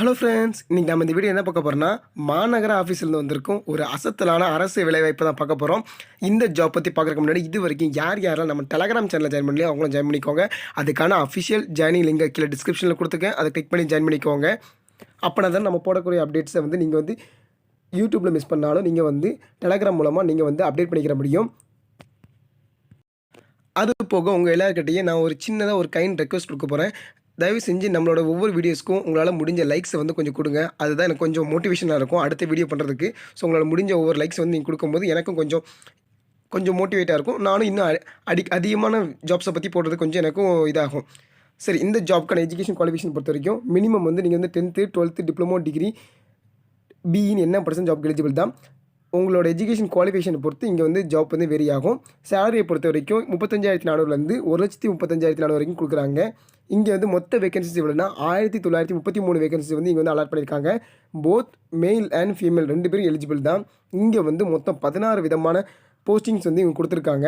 Hello friends, இன்றைக்கி நம்ம இந்த வீடியோ என்ன பார்க்க போகிறோம்னா, மாநகர ஆஃபீஸ்லேருந்து வந்திருக்கும் ஒரு அசத்தலான அரசு வேலைவாய்ப்பு தான் பார்க்க போகிறோம். இந்த ஜாப் பற்றி பார்க்குறதுக்கு முன்னாடி இது வரைக்கும் யாரெல்லாம் நம்ம டெலகிராம் சேனலில் ஜாயின் பண்ணலையோ அவங்களும் ஜாயின் பண்ணிக்கோங்க. அதுக்கான அஃபிஷியல் ஜாயினிங் லிங்கை கீழே டிஸ்கிரிப்ஷனில் கொடுத்துருக்கேன். அதை கிளிக் பண்ணி ஜாயின் பண்ணிக்கோங்க. அப்படின்னா தான் நம்ம போடக்கூடிய அப்டேட்ஸை நீங்கள் யூடியூப்பில் மிஸ் பண்ணாலும் நீங்கள் டெலகிராம் மூலமாக நீங்கள் அப்டேட் பண்ணிக்கிற முடியும். அது போக உங்கள் எல்லாருக்கிட்டையும் நான் ஒரு சின்னதாக ஒரு ரெக்வஸ்ட் கொடுக்க போகிறேன். தயவு செஞ்சு நம்மளோட ஒவ்வொரு வீடியோஸ்க்கும் உங்களால் முடிஞ்ச லைக்ஸை கொஞ்சம் கொடுங்க. அதுதான் எனக்கு கொஞ்சம் மோட்டிவேஷனாக இருக்கும் அடுத்த வீடியோ பண்ணுறதுக்கு. ஸோ உங்களால் முடிஞ்ச ஒவ்வொரு லைக்ஸ் நீங்கள் கொடுக்கும்போது எனக்கும் கொஞ்சம் மோட்டிவேட்டாக இருக்கும். நானும் இன்னும் அதிகமான ஜாப்ஸை பற்றி போடுறது கொஞ்சம் எனக்கும் இதாகும். சரி, இந்த ஜாப்க்கான எஜுகேஷன் குவாலிஃபிகேஷன் பொறுத்த வரைக்கும் மினிமம் நீங்கள் 10th 12th டிப்ளமோ டிகிரி பிஇன்னு என்ன பர்சன்ட் ஜாப்க்கு எலிஜிபிள் தான். உங்களோட எஜுகேஷன் குவாலிஃபிகேஷனை பொறுத்து இங்கே ஜாப் வெரி ஆகும். சேலரியை பொறுத்த வரைக்கும் 35,400 1,35,400 வரைக்கும் கொடுக்குறாங்க. இங்கே மொத்த வேகன்சிஸ் எவ்வளோனா 1933 வேகன்சி இங்கே அலாட் பண்ணியிருக்காங்க. போத் மேல் அண்ட் ஃபீமேல் 2 பேரும் எலிஜிபிள் தான். இங்கே மொத்தம் 16 விதமான போஸ்டிங்ஸ் இவங்க கொடுத்துருக்காங்க.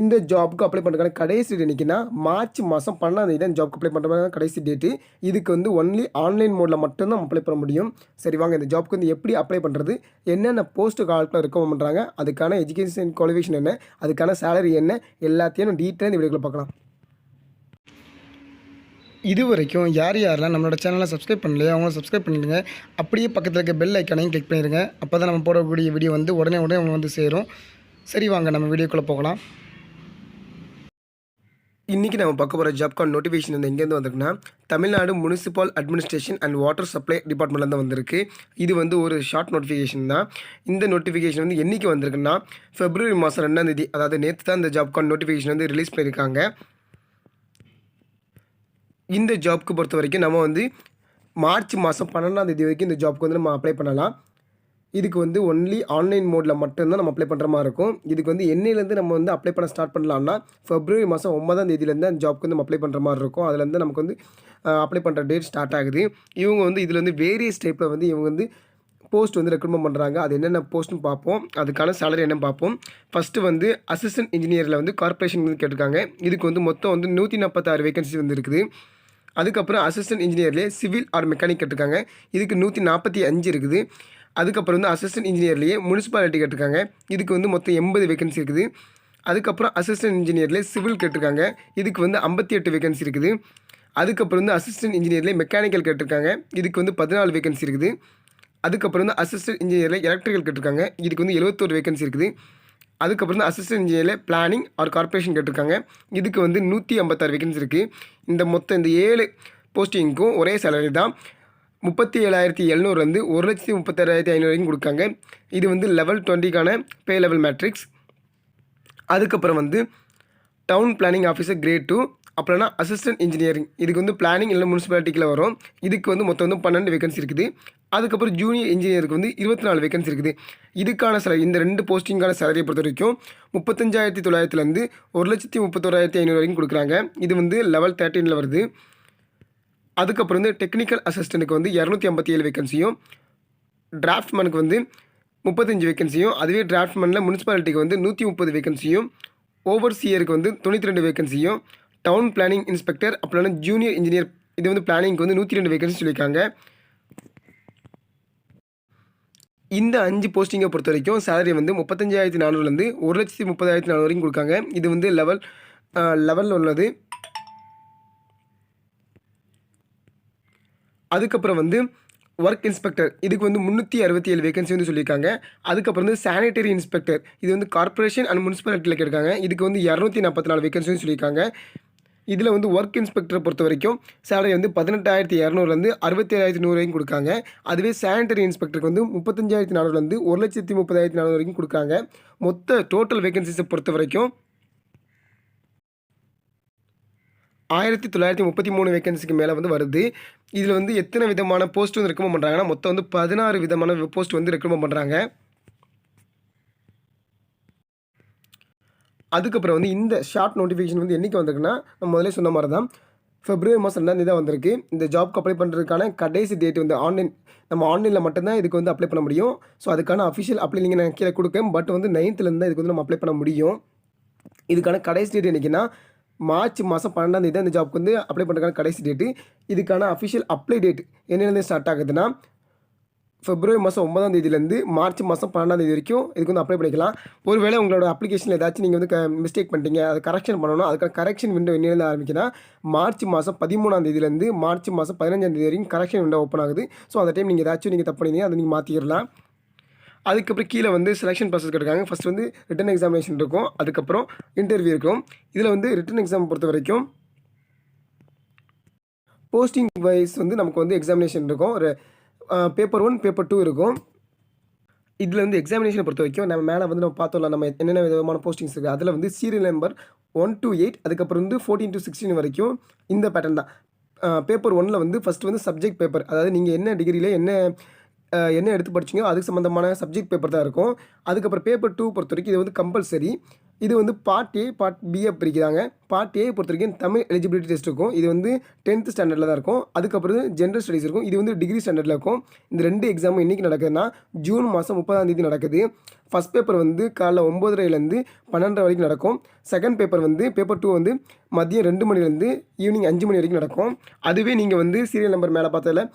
இந்த ஜாப்புக்கு அப்ளை பண்ணுறதுக்கான கடைசி டேட் என்றைக்குன்னா மார்ச் மாதம் 12 தான் ஜாப்க்கு அப்ளை பண்ணுறதுக்கான கடைசி டேட்டு. இதுக்கு ஒன்லி ஆன்லைன் மோடில் மட்டும்தான் அப்ளை பண்ண முடியும். சரி வாங்க, இந்த ஜாப்க்கு எப்படி அப்ளை பண்ணுறது, என்னென்ன போஸ்ட்டு கால்குலர் ரெக்கமெண்ட் பண்ணுறாங்க, அதுக்கான எஜுகேஷன் குவாலிஃபிகேஷன் என்ன, அதுக்கான சேலரி என்ன, எல்லாத்தையும் டீட்டெயில் இந்த வீடியோவில் பார்க்கலாம். இது வரைக்கும் யாரெல்லாம் நம்மளோட சேனலை சப்ஸ்கிரைப் பண்ணலையோ அவங்களும் சப்ஸ்கிரைப் பண்ணிடுங்க. அப்படியே பக்கத்தில் இருக்க பெல் ஐக்கானையும் கிளிக் பண்ணிடுங்க. அப்போ தான் நம்ம போடக்கூடிய வீடியோ உடனே அவங்க சேரும். சரி வாங்க, நம்ம வீடியோக்குள்ளே போகலாம். இன்றைக்கி நம்ம பார்க்க போகிற ஜாப்க்கான நோட்டிஃபிகேஷன் எங்கேருந்து வந்திருக்குன்னா, Tamil Nadu municipal administration and water supply டிபார்ட்மெண்ட்லேருந்து வந்திருக்கு. இது ஒரு ஷார்ட் நோட்டிஃபிகேஷன் தான். இந்த நோட்டிஃபிகேஷன் என்றைக்கு வந்திருக்குன்னா, February மாதம் 2ஆம் தேதி, அதாவது நேற்று தான் இந்த ஜாப்க்கான நோட்டிஃபிகேஷன் ரிலீஸ் பண்ணியிருக்காங்க. இந்த ஜாப்க்கு பொறுத்த வரைக்கும் நம்ம மார்ச் மாதம் 12ஆம் தேதி வரைக்கும் இந்த ஜாப்க்கு நம்ம அப்ளை பண்ணலாம். இதுக்கு ஒன்லி ஆன்லைன் மோடில் மட்டும்தான் நம்ம அப்ளை பண்ணுற மாதிரி இருக்கும். இதுக்கு என்னையிலேருந்து நம்ம அப்ளை பண்ண ஸ்டார்ட் பண்ணலாம்னா February மாதம் 9ஆம் தேதியிலேருந்து அந்த ஜாப்க்கு நம்ம அப்ளை பண்ணுற மாதிரி இருக்கும். அதுலேருந்து நமக்கு அப்ளை பண்ணுற டேட் ஸ்டார்ட் ஆகுது. இவங்க இதில் வேரியஸ் டைப்பில் இவங்க போஸ்ட் ரெக்ரூட்மெண்ட் பண்ணுறாங்க. அது என்னென்ன போஸ்ட்னு பார்ப்போம், அதுக்கான சேலரி என்னன்னு பார்ப்போம். ஃபஸ்ட்டு அசிஸ்டன்ட் இன்ஜினியரில் கார்பரேஷன் கேட்டிருக்காங்க. இதுக்கு மொத்தம் 146 வேகன்சி இருக்குது. அதுக்கப்புறம் அசிஸ்டன்ட் இன்ஜினியர்லேயே சிவில் ஆர் மெக்கானிக் கேட்டிருக்காங்க. இதுக்கு 145 இருக்குது. அதுக்கப்புறம் அசிஸ்டன்ட் இன்ஜினியர்லேயே முனிசிபாலிட்டி கேட்டிருக்காங்க. இதுக்கு மொத்தம் 80 வேகன்சி இருக்குது. அதுக்கப்புறம் அசிஸ்டன்ட் இன்ஜினியர்லேயே சிவில் கேட்டிருக்காங்க. இதுக்கு 58 வேகன்சி இருக்குது. அதுக்கப்புறம் அசிஸ்டன்ட் இன்ஜினியர்லேயே மெக்கானிக்கல் கேட்டிருக்காங்க. இதுக்கு 14 வேகன்சி இருக்குது. அதுக்கப்புறம் அசிஸ்டன்ட் இன்ஜினியரில் எலக்ட்ரிக்கல் கேட்டிருக்காங்க. இதுக்கு 71 வேகன்சி இருக்குது. அதுக்கப்புறம் அசிஸ்டன்ட் இன்ஜினியரில் பிளானிங் ஆர் கார்பரேஷன் கேட்டிருக்காங்க. இதுக்கு 156 வேகன்சி இருக்குது. இந்த 7 போஸ்டிங்க்கும் ஒரே சேலரி தான். 37,700 1,36,500 வரைக்கும் கொடுக்காங்க. இது லெவல் 20க்கான பே லெவல் மேட்ரிக்ஸ். அதுக்கப்புறம் டவுன் பிளானிங் ஆஃபீஸர் கிரேட் 2, அப்புறம்னா அசிஸ்டன்ட் இன்ஜினியரிங். இதுக்கு பிளானிங் இல்லை முனிசிபாலிட்டிக்கில் வரும். இதுக்கு மொத்தம் 12 வேகன்சி இருக்குது. அதுக்கப்புறம் ஜூனியர் இன்ஜினியருக்கு 24 வேகன்சி இருக்குது. இதுக்கான சேலரி, இந்த 2 போஸ்டிங்கான சேலரியை பொறுத்த வரைக்கும் 35,900 1,31,500 வரைக்கும் கொடுக்குறாங்க. இது லெவல் 13ல் வருது. அதுக்கப்புறம் டெக்னிக்கல் அசிஸ்டண்ட்டுக்கு 257 வேகன்சியும், டிராஃப்ட்மேனுக்கு 35 வேகன்சியும், அதுவே டிராஃப்ட்மேனில் முனிசிபாலிட்டிக்கு 130 வேகன்சியும், ஓவர்சியருக்கு 92 வேகன்சியும், டவுன் பிளானிங் இன்ஸ்பெக்டர் அப்புறம் ஜூனியர் இன்ஜினியர் இது பிளானிங்க்கு 102 வேகன்சி சொல்லியிருக்காங்க. இந்த 5 போஸ்டிங்கை பொறுத்த வரைக்கும் சேலரி 35,400 1,30,400 வரைக்கும் கொடுக்காங்க. இது லெவலில் உள்ளது. அதுக்கப்புறம் ஒர்க் இன்ஸ்பெக்டர் இதுக்கு 367 வேகன்சி சொல்லியிருக்காங்க. அதுக்கப்புறம் சானிட்டரி இன்ஸ்பெக்டர் இது கார்பரேஷன் அண்ட் முனிசிபாலிட்டியில் கேட்டிருக்காங்க. இதுக்கு 244 வேகன்சின்னு சொல்லியிருக்காங்க. இதில் ஒர்க் இன்ஸ்பெக்டரை பொறுத்த வரைக்கும் சேலரி 18,200 67,100 வரைக்கும் கொடுக்காங்க. அதுவே சானிட்டரி இன்ஸ்பெக்டருக்கு 35,400 1,30,400 வரைக்கும் கொடுக்காங்க. மொத்த டோட்டல் வேகன்சிஸை பொறுத்த வரைக்கும் 1933 வேகன்சிக்கு மேலே வருது. இதில் எத்தனை விதமான போஸ்ட் ரெக்கமெண்ட் பண்ணுறாங்கன்னா, மொத்தம் 16 விதமான போஸ்ட் ரெக்கமெண்ட் பண்ணுறாங்க. அதுக்கப்புறம் இந்த ஷார்ட் நோட்டிஃபிகேஷன் என்றைக்கு வந்திருக்குன்னா, நம்ம முதலே சொன்ன மாதிரி தான் February மாதம் 2ஆம் தேதி தான் வந்திருக்கு. இந்த ஜாப்க்கு அப்ளை பண்ணுறதுக்கான கடைசி டேட் நம்ம ஆன்லைனில் மட்டும்தான் இதுக்கு அப்ளை பண்ண முடியும். ஸோ அதுக்கான அஃபிஷியல் அப்ளை லிங்க் நான் கீழே கொடுக்கேன். பட் 9th தான் இதுக்கு நம்ம அப்ளை பண்ண முடியும். இதுக்கான கடைசி டேட் என்றைக்குன்னா மார்ச் மாதம் 12ஆம் தேதி தான் இந்த ஜாப்க்கு வந்து அப்ளை பண்ணுறதுக்கான கடைசி டேட்டு. இதுக்கான அஃபிஷியல் அப்ளை டேட் என்னையிலேருந்து ஸ்டார்ட் ஆகுதுன்னா, பிப்ரவரி மாதம் 9ஆம் தேதியிலேருந்து மார்ச் மாதம் 12ஆம் தேதி வரைக்கும் இதுக்கு வந்து அப்ளை பண்ணிக்கலாம். ஒருவேளை உங்களோட அப்ளிகேஷனில் ஏதாச்சும் நீங்கள் வந்து மிஸ்டேக் பண்ணிட்டீங்க, அதை கரெக்ஷன் பண்ணணும். அதுக்கான கரெக்ஷன் விண்டோ என்னையிலேருந்து ஆரம்பிக்குதுன்னா, மார்ச் மாதம் 13ஆம் தேதியிலேருந்து மார்ச் மாதம் 15ஆம் தேதி வரைக்கும் கரெக்ஷன் விண்டோ ஓப்பன் ஆகுது. ஸோ அந்த டைம் நீங்கள் ஏதாச்சும் தப்பு பண்ணிங்கன்னா அதை நீங்கள் மாற்றிடலாம். அதுக்கப்புறம் கீழே வந்து செலெக்ஷன் ப்ராசஸ் இருக்காங்க. ஃபஸ்ட் வந்து ரிட்டன் எக்ஸாமினேஷன் இருக்கும், அதுக்கப்புறம் இன்டர்வியூ இருக்கும். இதில் வந்து ரிட்டன் எக்ஸாம் பொறுத்த வரைக்கும் போஸ்டிங் வைஸ் வந்து நமக்கு வந்து எக்ஸாமினேஷன் இருக்கும். ஒரு பேப்பர் 1 பேப்பர் 2 இருக்கும். இதில் வந்து எக்ஸாமினேஷனை பொறுத்த வரைக்கும் நம்ம மேலே வந்து நம்ம பார்த்தோம்ல, நம்ம என்னென்ன விதமான போஸ்டிங்ஸ் இருக்குது. அதில் வந்து சீரியல் நம்பர் 1 to 8, அதுக்கப்புறம் வந்து 14 to 16 வரைக்கும் இந்த பேட்டர்ன் தான். பேப்பர் 1ல் வந்து ஃபஸ்ட்டு வந்து சப்ஜெக்ட் பேப்பர், அதாவது நீங்கள் என்ன டிகிரியில் என்ன எடுத்து படிச்சிங்களோ அதுக்கு சம்மந்தமான சப்ஜெக்ட் பேப்பர் தான் இருக்கும். அதுக்கப்புறம் பேப்பர் 2 பொறுத்த வரைக்கும் இது வந்து கம்பல்சரி. இது வந்து பார்ட் ஏ பார்ட் பியை பிரிக்கிறாங்க. பார்ட் ஏ பொறுத்த வரைக்கும் தமிழ் எலிஜிபிலிட்டி டெஸ்ட் இருக்கும். இது வந்து 10th ஸ்டாண்டர்டில் தான் இருக்கும். அதுக்கப்புறம் ஜென்ரல் ஸ்டடீஸ் இருக்கும். இது வந்து டிகிரி ஸ்டாண்டர்டில் இருக்கும். இந்த 2 எக்ஸாமும் என்றைக்கு நடக்குதுன்னா ஜூன் மாதம் 30ஆம் தேதி நடக்குது. ஃபஸ்ட் பேப்பர் வந்து காலைல 9:30லேருந்து 12:30 வரைக்கும் நடக்கும். செகண்ட் பேப்பர் வந்து பேப்பர் 2 வந்து மதியம் 2 மணிலேருந்து ஈவினிங் 5 மணி வரைக்கும் நடக்கும். அதுவே நீங்கள் வந்து சீரியல் நம்பர் மேலே பார்த்ததில்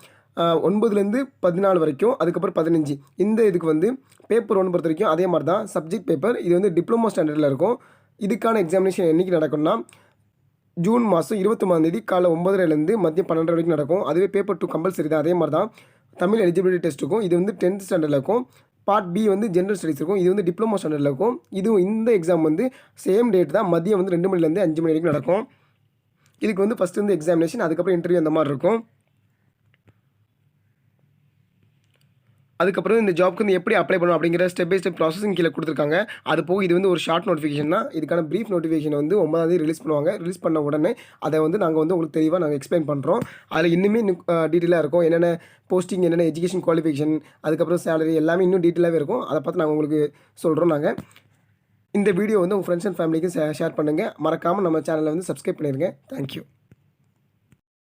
9லேருந்து 14 வரைக்கும், அதுக்கப்புறம் 15. இந்த இதுக்கு வந்து பேப்பர் 1 பொறுத்த வரைக்கும் அதே மாதிரி தான் சப்ஜெக்ட் பேப்பர். இது வந்து டிப்ளமோ ஸ்டாண்டர்டில் இருக்கும். இதுக்கான எக்ஸாமினேஷன் என்றைக்கு நடக்கும்னா ஜூன் மாதம் 23ஆம் தேதி காலைல 9:30லேருந்து மதியம் 12 வரைக்கும் நடக்கும். அதுவே பேப்பர் 2 கம்பல்சரி தான். அதே மாதிரி தான் தமிழ் எலிஜிபிலிட்டி டெஸ்ட் இருக்கும். இது வந்து 10th ஸ்டாண்டர்டில் இருக்கும். பார்ட் பி வந்து ஜென்ரல் ஸ்டடீஸ் இருக்கும். இது வந்து டிப்ளமோ ஸ்டாண்டர்டில் இருக்கும். இதுவும் இந்த எக்ஸாம் வந்து சேம் டேட் தான், மதியம் வந்து 2 மணிலேருந்து 5 மணி வரைக்கும் நடக்கும். இதுக்கு வந்து ஃபஸ்ட்டு வந்து எக்ஸாமினேஷன், அதுக்கப்புறம் இன்டர்வியூ அந்த மாதிரி இருக்கும். அதுக்கப்புறம் இந்த ஜாப்க்கு வந்து எப்படி அப்ளை பண்ணணும் அப்படிங்கிற ஸ்டெப் பை ஸ்டெப் ப்ராசஸிங் கீழே கொடுத்துருக்காங்க. அது போக இது வந்து ஒரு ஷார்ட் நோட்டிஃபிகேஷன் தான். இதுக்கான ப்ரீஃப் நோட்டிஃபிகேஷன் வந்து 9ஆம் தேதி ரிலீஸ் பண்ணுவாங்க. ரிலீஸ் பண்ண உடனே அதை வந்து நாங்கள் வந்து உங்களுக்கு தெளிவாக நாங்கள் எக்ஸ்பிளைன் பண்ணுறோம். அதில் இன்னுமே டீட்டெயிலாக இருக்கும். என்னென்ன போஸ்டிங், என்னென்ன எஜுகேஷன் குவாலிஃபிகேஷன், அதுக்கப்புறம் சேலரி எல்லாமே இன்னும் டீட்டெயிலாகவே இருக்கும். அதை பார்த்து நாங்கள் உங்களுக்கு சொல்கிறோம். இந்த வீடியோ வந்து உங்கள் ஃப்ரெண்ட்ஸ் அண்ட் ஃபேமிலிக்கு ஷேர் பண்ணுங்கள். மறக்காமல் நம்ம சேனலை வந்து சப்ஸ்கிரைப் பண்ணிடுங்க. தேங்க்யூ.